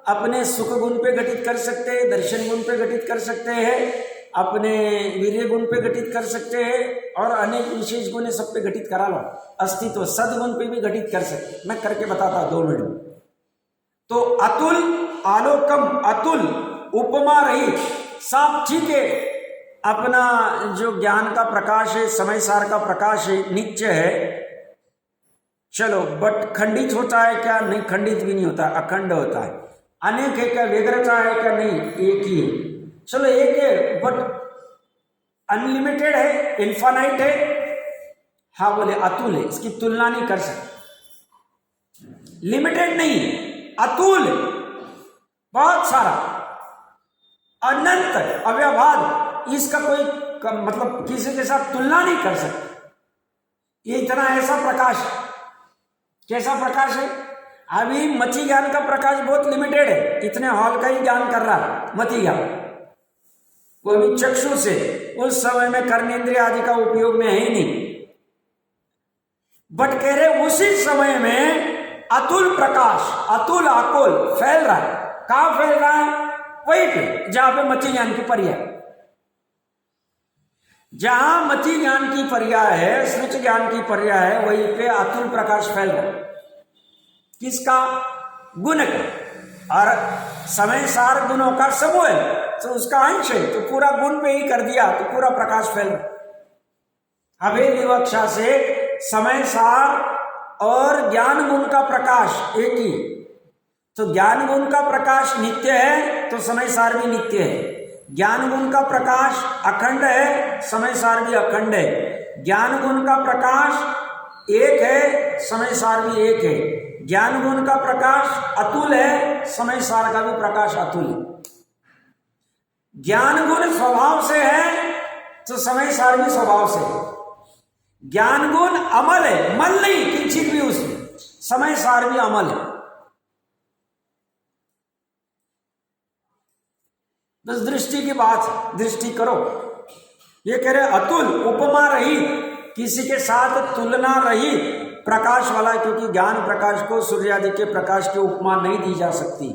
S1: अपने सुख गुण पे घटित कर सकते हैं, दर्शन गुण पे घटित कर सकते हैं, अपने वीर्य गुण पे घटित कर सकते हैं, और अनेक विशेष गुण सब पे घटित करा लो। अस्तित्व सदगुण पे भी घटित कर सकते, मैं करके बताता 2 मिनट में। तो अतुल आलोकम, अतुल उपमा रहित, साफ ठीक है, अपना जो ज्ञान का प्रकाश है, समय सार का प्रकाश है, नित्य है, चलो। बट खंडित होता है क्या? नहीं, खंडित भी नहीं होता, अखंड होता है। अनेक है क्या? व्यग्रता है क्या? नहीं, एक ही है। चलो एक है, बट अनलिमिटेड है, इन्फानाइट है। हाँ बोले अतुल है, इसकी तुलना नहीं कर सकते। लिमिटेड नहीं, अतुल, बहुत सारा, अनंत, अव्यवहार, इसका कोई मतलब किसी के साथ तुलना नहीं कर सकते। ये इतना ऐसा प्रकाश, कैसा प्रकाश है? अभी मति ज्ञान का प्रकाश बहुत लिमिटेड है, इतने हॉल का ही ज्ञान कर रहा है मति ज्ञान, वो भी चक्षु से, उस समय में कर्मेंद्रिय आदि का उपयोग में है ही नहीं। बट कह रहे उसी समय में अतुल प्रकाश, अतुल आकुल फैल रहा है। कहां फैल रहा है? वहीं पे जहां पे मति ज्ञान की पर्याय, जहां मति ज्ञान की पर्याय है, स्मृति ज्ञान की पर्याय है, वहीं पे अतुल प्रकाश फैल रहा है। किसका? गुण का। और समय सार गुणों का समूह है, तो उसका अंश है, तो पूरा गुण पे ही कर दिया तो पूरा प्रकाश फैल रहा। अभेद विवक्षा से समय सार और ज्ञान गुण का प्रकाश एक ही। तो ज्ञान गुण का प्रकाश नित्य है, तो समय सार भी नित्य है। ज्ञान गुण का प्रकाश अखंड है, समय सार भी अखंड है। ज्ञान गुण का प्रकाश एक है, समय सार भी एक है। ज्ञान गुण का प्रकाश अतुल है, समय सार का भी प्रकाश अतुल है। ज्ञान गुण स्वभाव से है, तो समय सार भी स्वभाव से है। ज्ञान गुण अमल है, मल नहीं किंचित भी उसमें, समय सार भी अमल है। बस दृष्टि की बात, दृष्टि करो। ये कह रहे अतुल, उपमा रहित, किसी के साथ तुलना रहित, प्रकाश वाला, क्योंकि ज्ञान प्रकाश को सूर्य आदि के प्रकाश की उपमा नहीं दी जा सकती।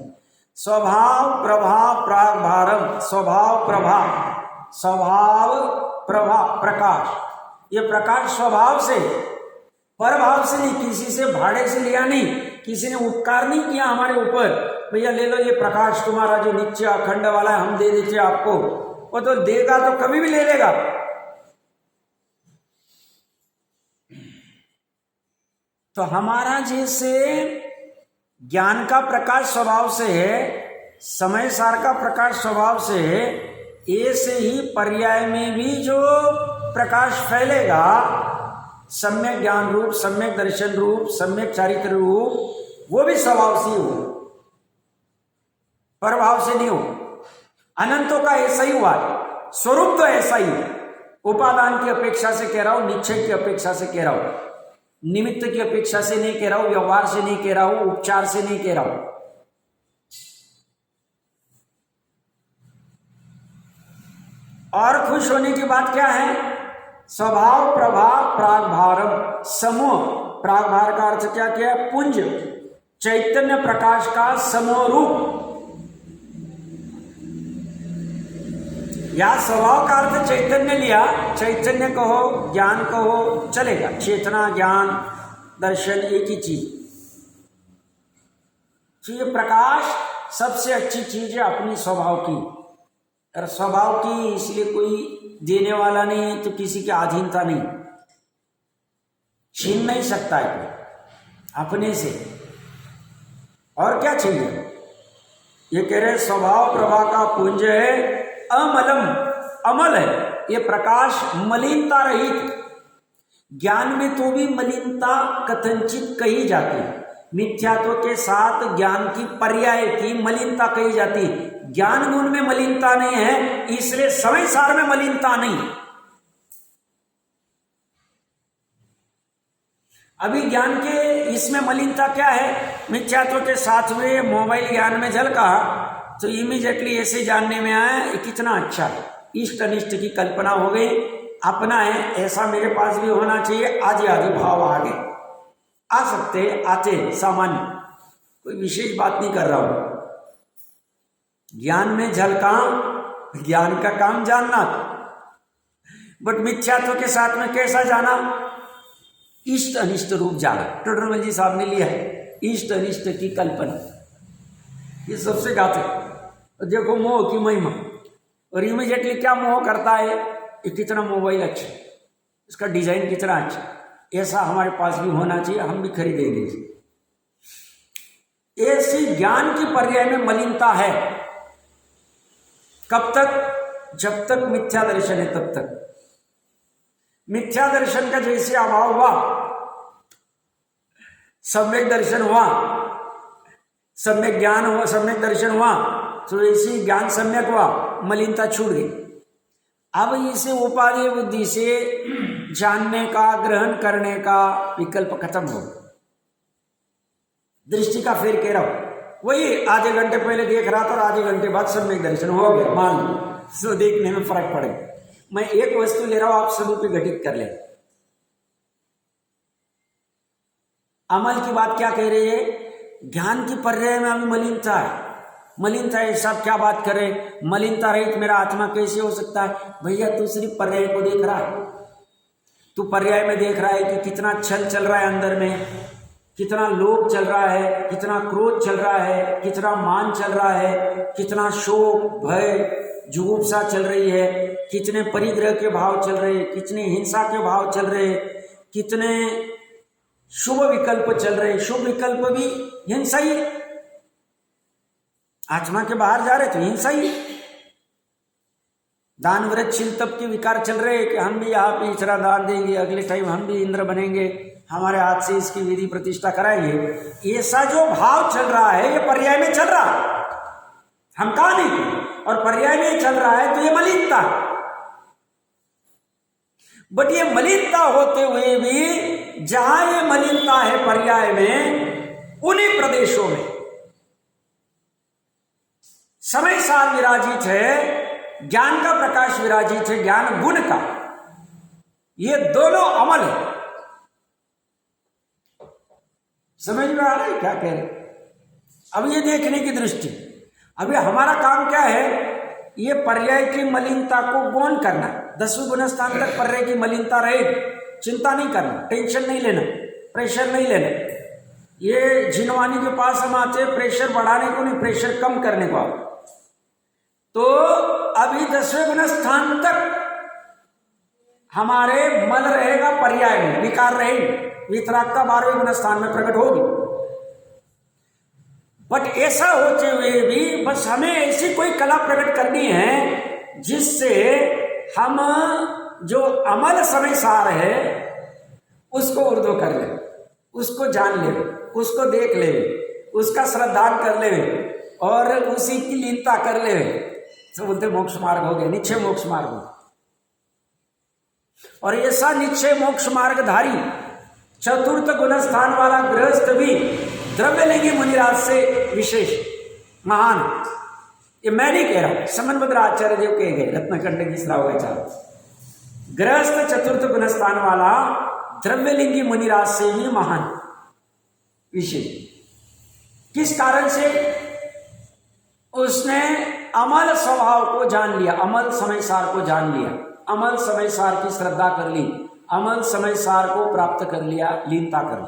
S1: स्वभाव प्रभाव प्रागभारम, स्वभाव प्रभा, स्वभाव प्रभा प्रकाश, ये प्रकाश स्वभाव से, परभाव से नहीं, किसी से भाड़े से लिया नहीं, किसी ने उपकार नहीं किया हमारे ऊपर, भैया ले लो ये प्रकाश तुम्हारा जो नित्य अखंड वाला है, हम दे देते आपको। वो तो देगा तो कभी भी ले लेगा। तो हमारा जैसे ज्ञान का प्रकाश स्वभाव से है, समय सार का प्रकाश स्वभाव से है, ऐसे ही पर्याय में भी जो प्रकाश फैलेगा, सम्यक ज्ञान रूप, सम्यक दर्शन रूप, सम्यक चारित्र रूप, वो भी स्वभाव से ही हो, प्रभाव से नहीं हो। अनंतों का ऐसा ही हुआ, स्वरूप तो ऐसा ही है। उपादान की अपेक्षा से कह रहा हूं, निश्चय की अपेक्षा से कह रहा हूं। निमित्त की अपेक्षा से नहीं कह रहा हूं, व्यवहार से नहीं कह रहा हूं, उपचार से नहीं कह रहा हूं। और खुश होने की बात क्या है? स्वभाव प्रभाव प्रागभारम, समूह। प्रागभार का अर्थ क्या किया? पुंज, चैतन्य प्रकाश का समूह रूप। या स्वभाव का अर्थ चैतन्य लिया, चैतन्य कहो, ज्ञान कहो, चलेगा। चेतना, ज्ञान, दर्शन एक ही चीज। तो ये प्रकाश सबसे अच्छी चीज है अपनी स्वभाव की। और स्वभाव की इसलिए कोई देने वाला नहीं है, तो किसी की अधीनता नहीं, छीन नहीं सकता है कोई अपने से। और क्या चाहिए? ये कह रहे स्वभाव प्रभा का पुंज है, अमलम, अमल है ये प्रकाश, मलिनता रहित। ज्ञान में तो भी मलिनता कथनचित कही जाती है, मिथ्यात्व के साथ ज्ञान की पर्याय की मलिनता कही जाती है। ज्ञान गुण में मलिनता नहीं है, इसलिए समय सार में मलिनता नहीं। अभी ज्ञान के इसमें मलिनता क्या है? मिथ्यात्व के साथ में मोबाइल ज्ञान में झलका तो इमीडिएटली ऐसे जानने में आया कितना अच्छा है, इष्ट अनिष्ट की कल्पना हो गई, अपना है ऐसा मेरे पास भी होना चाहिए, आदि आदि भाव आगे आ सकते, आते, सामान्य, कोई विशेष बात नहीं कर रहा हूं। ज्ञान में झलका, ज्ञान का काम जानना, बट मिथ्यात्व के साथ में कैसा जाना? इष्ट अनिष्ट रूप जाना। टोडरमल जी साहब ने लिया है इष्ट अनिष्ट की कल्पना, ये सबसे घातक। देखो मोह की महिमा, और इमीडिएटली क्या मोह करता है? ये कितना मोबाइल अच्छा, इसका डिजाइन कितना अच्छा, ऐसा हमारे पास भी होना चाहिए, हम भी खरीदेंगे। ऐसी ज्ञान की पर्याय में मलिनता है। कब तक? जब तक मिथ्या दर्शन है तब तक। मिथ्या दर्शन का जैसे अभाव हुआ, सम्यक दर्शन हुआ, सम्यक ज्ञान हुआ, सम्यक दर्शन हुआ, तो ऐसी ज्ञान सम्यक हुआ, मलिनता छूट गई। अब इसे उपाधि बुद्धि से जानने का, ग्रहण करने का विकल्प खत्म हो, दृष्टि का फेर कह रहा हूं। वही आधे घंटे पहले देख रहा था और आधे घंटे बाद सम्यक दर्शन हो गया, मान लो, तो देखने में फर्क पड़ेगा। मैं एक वस्तु ले रहा हूं, आप सभी पे घटित कर ले। अमल की बात क्या कह रही है? ज्ञान की पर्याय में अभी मलिनता है। मलिनता है, सब क्या बात करें? मलिनता रहित मेरा आत्मा कैसे हो सकता है? भैया तू सिर्फ पर्याय को देख रहा है, तू पर्याय में देख रहा है कि कितना छल चल रहा है अंदर में, कितना लोभ चल रहा है, कितना क्रोध चल रहा है, कितना मान चल रहा है, कितना शोक, भय, जुगुप्सा चल रही है, कितने परिग्रह के भाव चल रहे, कितने हिंसा के भाव चल रहे, कितने शुभ विकल्प चल रहे। शुभ विकल्प भी हिंसा ही, आत्मा के बाहर जा रहे तो हिंसा ही। दान व्रत शील तप के विकार चल रहे कि हम भी यहाँ पे इतना दान देंगे, अगले टाइम हम भी इंद्र बनेंगे, हमारे हाथ से इसकी विधि प्रतिष्ठा कराएंगे। ऐसा जो भाव चल रहा है ये पर्याय में चल रहा है, हम कहा नहीं, और पर्याय में चल रहा है तो ये मलिनता। बट ये मलिनता होते हुए भी जहां ये मलिनता है पर्याय में, उन्हीं प्रदेशों में समय सार विराजित है, ज्ञान का प्रकाश विराजित है, ज्ञान गुण का। ये दोनों अमल है। समझ में आ रहा है क्या कह रहे? अब ये देखने की दृष्टि, अभी हमारा काम क्या है? ये पर्याय की मलिनता को गौण करना। 10वें गुण स्थान तक पर्याय की मलिनता रहे, चिंता नहीं करना, टेंशन नहीं लेना, प्रेशर नहीं लेना। ये जिनवानी के पास हम आते प्रेशर बढ़ाने को नहीं, प्रेशर कम करने को। तो अभी 10वें गुण स्थान तक हमारे मल रहेगा पर्याय में, विकार रहेगी, वितरागता 12वें गुण स्थान में प्रकट होगी। बट ऐसा होते हुए भी बस हमें ऐसी कोई कला प्रकट करनी है जिससे हम जो अमल समय सार है उसको ऊर्ध्व कर ले, उसको जान ले, उसको देख ले, उसका श्रद्धान कर ले और उसी की लीनता कर ले। तो बोलते मोक्ष मार्ग हो गया, निश्चय मोक्ष मार्ग हो। और ऐसा निश्चय मोक्ष मार्गधारी चतुर्थ गुण स्थान वाला गृहस्थ भी द्रव्यलिंगी मुनिराज से विशेष महान। ये मैं नहीं कह रहा हूं, समन्वद्र आचार्य देव कह गए रत्नखंड की श्रावचार। गृहस्थ चतुर्थ गुण स्थान वाला द्रव्यलिंगी मुनिराज से भी महान विशेष। किस कारण से? उसने अमल स्वभाव को जान लिया, अमल समय सार को जान लिया, अमल समय सार की श्रद्धा कर ली, अमल समय सार को प्राप्त कर लिया, लीनता कर ली।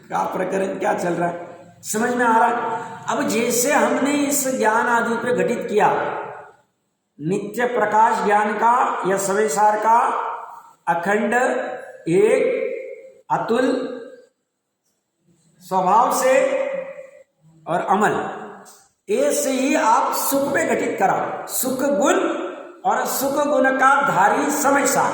S1: क्या प्रकरण क्या चल रहा है समझ में आ रहा है? अब जैसे हमने इस ज्ञान आदि पे घटित किया, नित्य प्रकाश ज्ञान का या समय सार का अखंड एक अतुल स्वभाव से और अमल, ऐसे ही आप सुख पे घटित करा, सुख गुण और सुख गुण का धारी समय सार,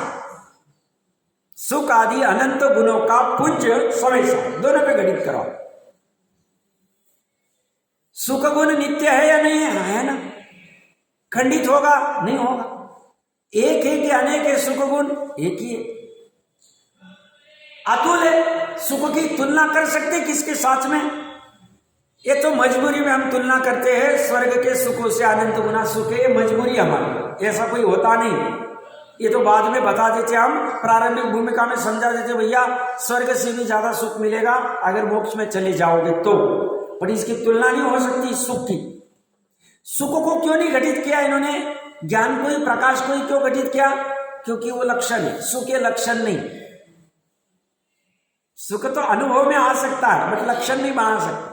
S1: सुख आदि अनंत गुणों का पुंज समय सार, दोनों पे घटित कराओ। सुख गुण नित्य है या नहीं है? है ना। खंडित होगा? नहीं होगा। एक है कि अनेक है सुख गुण? एक ही है। अतुल है, सुख की तुलना कर सकते किसके साथ में? ये तो मजबूरी में हम तुलना करते हैं, स्वर्ग के सुखों से अनंत गुना सुख है, ये मजबूरी हमारी, ऐसा कोई होता नहीं। ये तो बाद में बता देते हम, प्रारंभिक भूमिका में समझा देते भैया स्वर्ग से भी ज्यादा सुख मिलेगा अगर मोक्ष में चले जाओगे तो, पर इसकी तुलना नहीं हो सकती सुख की। सुख को क्यों नहीं घटित किया इन्होंने? ज्ञान को ही, प्रकाश को ही क्यों घटित किया? क्योंकि वो लक्षण है, सुख के लक्षण नहीं। सुख तो अनुभव में आ सकता है बट लक्षण नहीं बना सकता।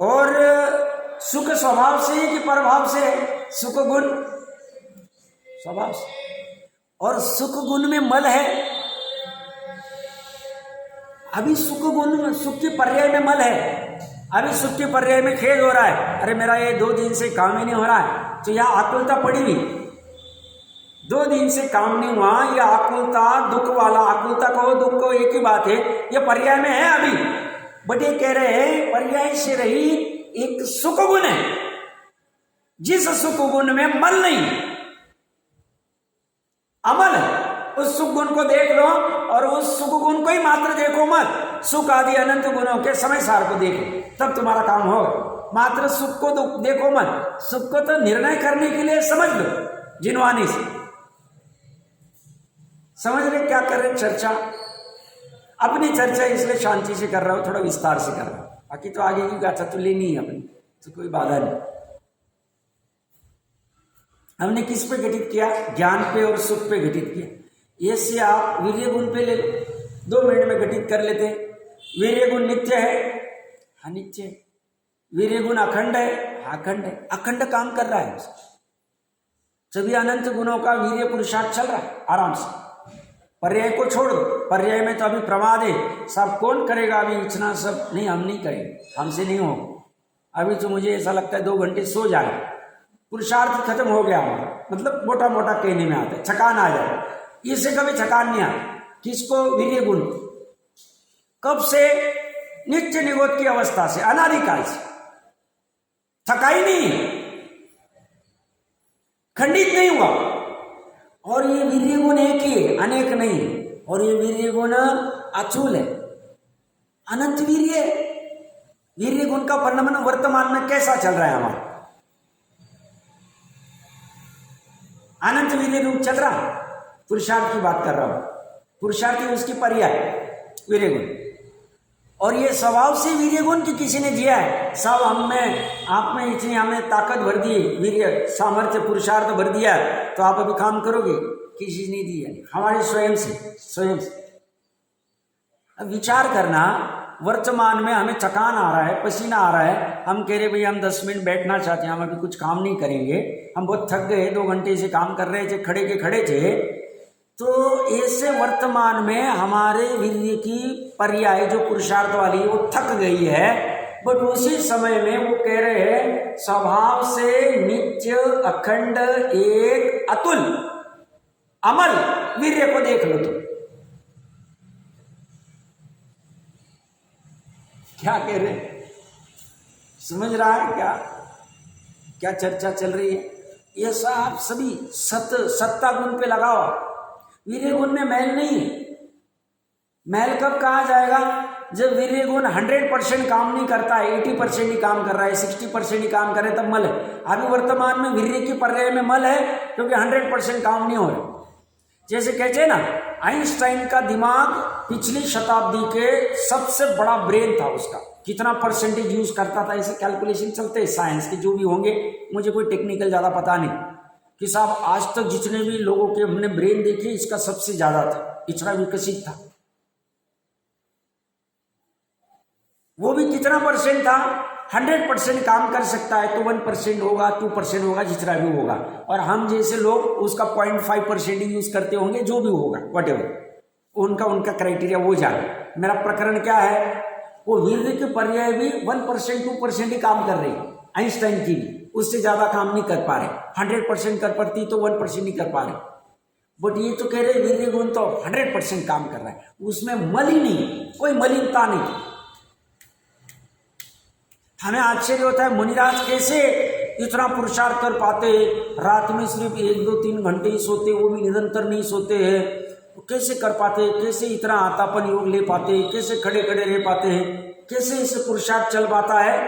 S1: और सुख स्वभाव से है कि प्रभाव से है? सुख गुण स्वभाव से। और सुख गुण में मल है। अभी सुख गुण में, सुख के पर्याय में मल है। अभी सुख के पर्याय में खेद हो रहा है, अरे मेरा ये 2 दिन से काम ही नहीं हो रहा है, तो यह आकुलता पड़ी हुई। 2 दिन से काम नहीं हुआ, यह आकुलता, दुख वाला, आकुलता कहो दुख कहो एक ही बात है, यह पर्याय में है अभी। बट ये कह रहे हैं पर्याय से रही एक सुख गुण है, जिस सुख गुण में मल नहीं, अमल है। उस सुख गुण को देख लो और उस सुख गुण को ही मात्र देखो मत, सुख आदि अनंत गुणों के समय सार को देखो, तब तुम्हारा काम होगा। मात्र सुख को देखो मत, सुख को तो निर्णय करने के लिए समझ लो जिनवानी से। समझ रहे क्या कर रहे? चर्चा, अपनी चर्चा इसलिए शांति से कर रहा हूं, थोड़ा विस्तार से कर रहा हूं, बाकी तो आगे की गाथा तो लेनी है अपनी, तो कोई बाधा नहीं। हमने किस पे घटित किया? ज्ञान पे और सुख पे घटित किया। ये से आप वीर्य गुण पे ले लो, 2 मिनट में घटित कर लेते हैं। वीर्य गुण नित्य है? हाँ नित्य है। वीर्य गुण अखंड है? हाँ अखंड है। अखंड काम कर रहा है, सभी अनंत गुणों का वीर्य पुरुषार्थ चल रहा है आराम से। पर्याय को छोड़ दो, पर्याय में तो अभी प्रमाद है, सब कौन करेगा अभी इतना सब? नहीं, हम नहीं करेंगे, हमसे नहीं होगा। अभी तो मुझे ऐसा लगता है 2 घंटे सो जाए, पुरुषार्थ खत्म हो गया हमारा, मतलब मोटा मोटा कहने में आता है, थकान आ जाए। इससे कभी थकान नहीं आती। किसको? वीर्य गुण। कब से? नित्य निगोद की अवस्था से, अनादिकाल से थकाई नहीं, खंडित नहीं हुआ। और ये वीर्य गुण एक ही है, अनेक नहीं। और ये वीर्य गुण अचूल है, अनंत वीर्य। वीर्य गुण का परिणाम वर्तमान में कैसा चल रहा है हमारा? अनंत वीर्य रूप चल रहा है। पुरुषार्थ की बात कर रहा हूं, पुरुषार्थ ही उसकी पर्याय वीर्य गुण। और ये स्वभाव से वीर्य गुण की किसी ने दिया है, सब हम में, आप में इतनी हमें ताकत भर दी, वीर्य सामर्थ्य पुरुषार्थ भर दिया, तो आप अभी काम करोगे? किसी ने दी है, हमारे स्वयं से। अब विचार करना, वर्तमान में हमें थकान आ रहा है, पसीना आ रहा है, हम कह रहे भाई हम 10 मिनट बैठना चाहते हैं, हम अभी कुछ काम नहीं करेंगे, हम बहुत थक गए, 2 घंटे से काम कर रहे थे, खड़े के खड़े थे। तो ऐसे वर्तमान में हमारे वीर्य की पर्याय जो पुरुषार्थ वाली वो थक गई है, बट उसी समय में वो कह रहे हैं स्वभाव से नित्य अखंड एक अतुल अमल वीर्य को देख लो। तो क्या कह रहे? समझ रहा है क्या चर्चा चल रही है? ये सब सभी सत्ता गुण पे लगाओ। वीर्य गुण में मैल नहीं है। मैल कब कहा जाएगा? जब वीर्य गुण 100% काम नहीं करता है, 80% ही काम कर रहा है, 60% ही काम कर रहा है, तब मल है। अभी वर्तमान में वीर्य की पर्याय में मल है, क्योंकि 100% काम नहीं हो रहा। जैसे कहते हैं ना, आइंस्टाइन का दिमाग पिछली शताब्दी के सबसे बड़ा ब्रेन था उसका, कितना परसेंटेज यूज करता था, ऐसे कैलकुलेशन चलते हैं साइंस के, जो भी होंगे, मुझे कोई टेक्निकल ज्यादा पता नहीं, कि साहब आज तक जितने भी लोगों के हमने ब्रेन देखे, इसका सबसे ज्यादा था, इतना विकसित था। वो भी कितना परसेंट था? 100% काम कर सकता है तो 1% होगा, 2% होगा, जितना भी होगा। और हम जैसे लोग उसका 0.5% ही यूज करते होंगे, जो भी होगा, व्हाटएवर उनका क्राइटेरिया वो जाए। मेरा प्रकरण क्या है? वो वीर्य के पर्याय भी 1% 2% ही काम कर रही है, आइंस्टाइन की भी उससे ज्यादा काम नहीं कर पा रहे। 100% कर पाती तो 1% नहीं कर पा रहे। बट ये तो कह रहे वीर्य गुण तो 100% काम कर रहा है, उसमें मल ही नहीं, कोई मलिनता नहीं। हमें आश्चर्य होता है मुनिराज कैसे इतना पुरुषार्थ कर पाते, रात में सिर्फ 1 2 3 घंटे ही सोते, वो भी निरंतर नहीं सोते हैं, कैसे कर पाते, कैसे इतना आतापन योग ले पाते, कैसे खड़े खड़े रह पाते हैं, कैसे इसे पुरुषार्थ चल पाता है?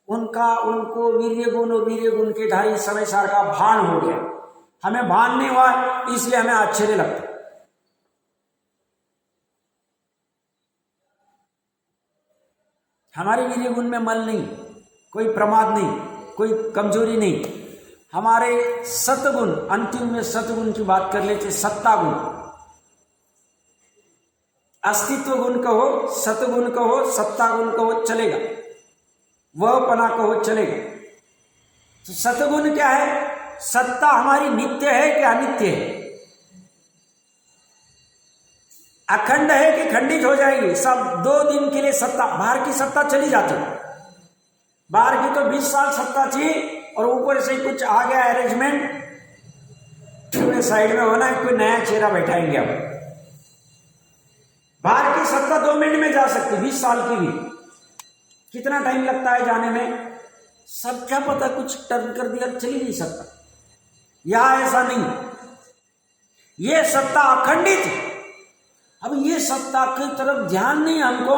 S1: उनको वीर्य गुण और वीर्य गुण के धारी समय सार का भान हो गया। हमें भान नहीं हुआ, इसलिए हमें आश्चर्य लगता। हमारे वीर्य गुण में मल नहीं, कोई प्रमाद नहीं, कोई कमजोरी नहीं। हमारे सतगुण, अंतिम में सतगुण की बात कर लेते, सत्ता गुण, अस्तित्व गुण कहो, सतगुण कहो, सत्ता गुण कहो, चलेगा, वह पना कहो, चलेगा। तो सतगुण क्या है? सत्ता हमारी नित्य है कि अनित्य है? अखंड है कि खंडित हो जाएगी? सब 2 दिन के लिए सत्ता, बाहर की सत्ता चली जाती, बाहर की तो 20 साल सत्ता थी, और ऊपर से कुछ आ गया अरेंजमेंट, पूरे साइड में होना है, कोई नया चेहरा बैठाएंगे। अब बाहर की सत्ता 2 मिनट में जा सकती, 20 साल की भी। कितना टाइम लगता है जाने में? सब क्या पता, कुछ टर्न कर दिया, चली नहीं सकता। यहां ऐसा नहीं, ये सत्ता अखंडित है। अब ये सत्ता की तरफ ध्यान नहीं हमको,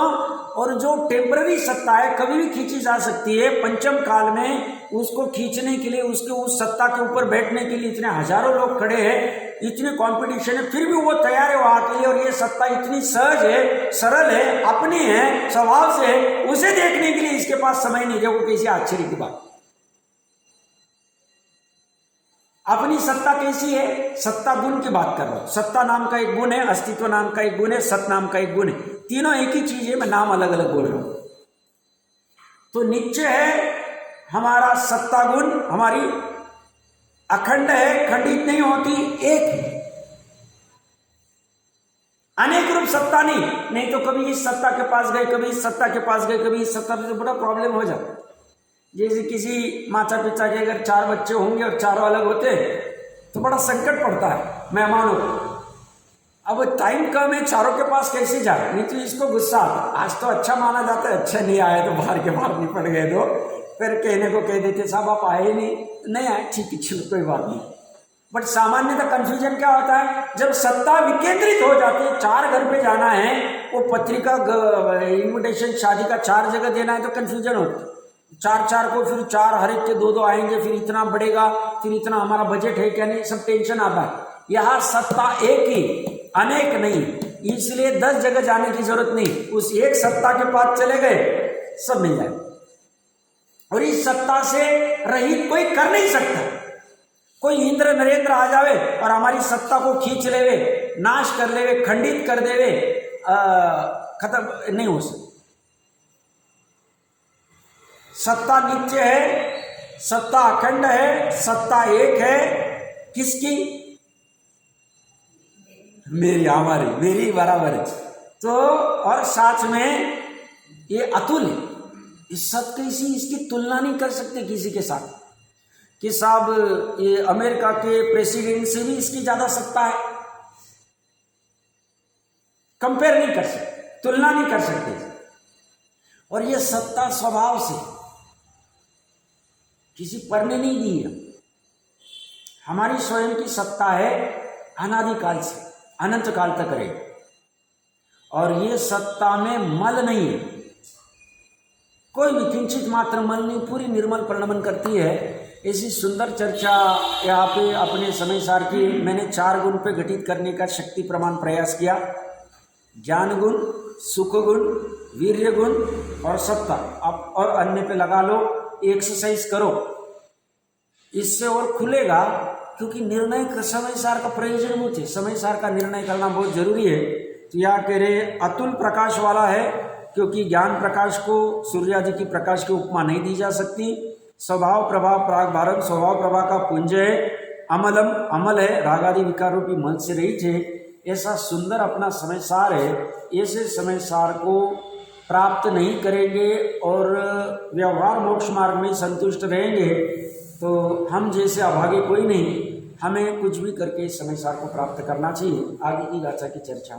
S1: और जो टेम्पररी सत्ता है कभी भी खींची जा सकती है। पंचम काल में उसको खींचने के लिए, उसके उस सत्ता के ऊपर बैठने के लिए इतने हजारों लोग खड़े हैं, इतने कंपटीशन है, फिर भी वो तैयार है वहां के लिए। और ये सत्ता इतनी सहज है, सरल है, अपनी है, स्वभाव से है, उसे देखने के लिए इसके पास समय नहीं। देखो कैसी आश्चर्य की बात। अपनी सत्ता कैसी है? सत्ता गुण की बात कर रहा हूं। सत्ता नाम का एक गुण है, अस्तित्व नाम का एक गुण है, सत नाम का एक गुण है, तीनों एक ही चीज है, मैं नाम अलग अलग बोल रहा हूं। तो निश्चय है हमारा सत्ता गुण, हमारी अखंड है, खंडित नहीं होती, एक है। अनेक रूप सत्ता नहीं तो कभी इस सत्ता के पास गए, कभी इस सत्ता के पास गए, कभी इस सत्ता पे, तो बड़ा प्रॉब्लम हो जाता। जैसे किसी माता पिता के अगर 4 बच्चे होंगे और चारों अलग होते तो बड़ा संकट पड़ता है मेहमानों को। अब टाइम कम है, चारों के पास कैसे जाए? नहीं तो इसको गुस्सा आता, आज तो अच्छा माना जाता है, अच्छा नहीं आया तो बाहर के बाहर निपट गए, तो फिर कहने को कह देते साहब आप आए नहीं आए, ठीक है चलो कोई बात नहीं। बट सामान्यतः कंफ्यूजन क्या होता है? जब सत्ता विकेंद्रित हो जाती है, 4 घर पे जाना है, वो पत्रिका इन्विटेशन शादी का 4 जगह देना है, तो कंफ्यूजन होती है। 4 को फिर 4 हर एक के 2 आएंगे, फिर इतना बढ़ेगा, फिर इतना हमारा बजट है क्या नहीं, सब टेंशन आता है। यहां सत्ता एक ही, अनेक नहीं, इसलिए 10 जगह जाने की जरूरत नहीं। उस एक सत्ता के पास चले गए, सब मिल जाए। और इस सत्ता से रहित कोई कर नहीं सकता। कोई इंद्र नरेंद्र आ जावे और हमारी सत्ता को खींच लेवे, नाश कर लेवे, खंडित कर देवे, खत्म नहीं हो सकता। सत्ता नित्य है, सत्ता अखंड है, सत्ता एक है। किसकी? मेरी, हमारी, मेरी बराबर है। तो और साथ में ये अतुल है, इस सब किसी इसकी तुलना नहीं कर सकते किसी के साथ, कि साहब ये अमेरिका के प्रेसिडेंट से भी इसकी ज्यादा सत्ता है, कंपेयर नहीं कर सकते, तुलना नहीं कर सकते। और ये सत्ता स्वभाव से किसी पर ने नहीं दी है, हमारी स्वयं की सत्ता है अनादिकाल से अनंत काल तक रहे, और ये सत्ता में मल नहीं है, कोई भी किंचित मात्र मल नहीं, पूरी निर्मल परिणमन करती है। ऐसी सुंदर चर्चा यहाँ पे अपने समय सार की मैंने 4 गुण पे घटित करने का शक्ति प्रमाण प्रयास किया। ज्ञान गुण, सुख गुण, वीर्य गुण और सत्ता। अब और अन्य पे लगा लो, एक्सरसाइज करो, इससे और खुलेगा। क्योंकि निर्णय समय सार का प्रयोजन होते, समय सार का निर्णय करना बहुत जरूरी है। तो यहाँ कह रहे अतुल प्रकाश वाला है, क्योंकि ज्ञान प्रकाश को सूर्य आदि की प्रकाश की उपमा नहीं दी जा सकती। स्वभाव प्रभाव प्राग भारत स्वभाव प्रभा का पुंज है, अमलम अमल है, रागादि विकार रूपी मल से रहित है। ऐसा सुंदर अपना समय सार है। ऐसे समय सार को प्राप्त नहीं करेंगे और व्यवहार मोक्ष मार्ग में संतुष्ट रहेंगे तो हम जैसे अभागे कोई नहीं। हमें कुछ भी करके समय सार को प्राप्त करना चाहिए। आगे की गाथा की चर्चा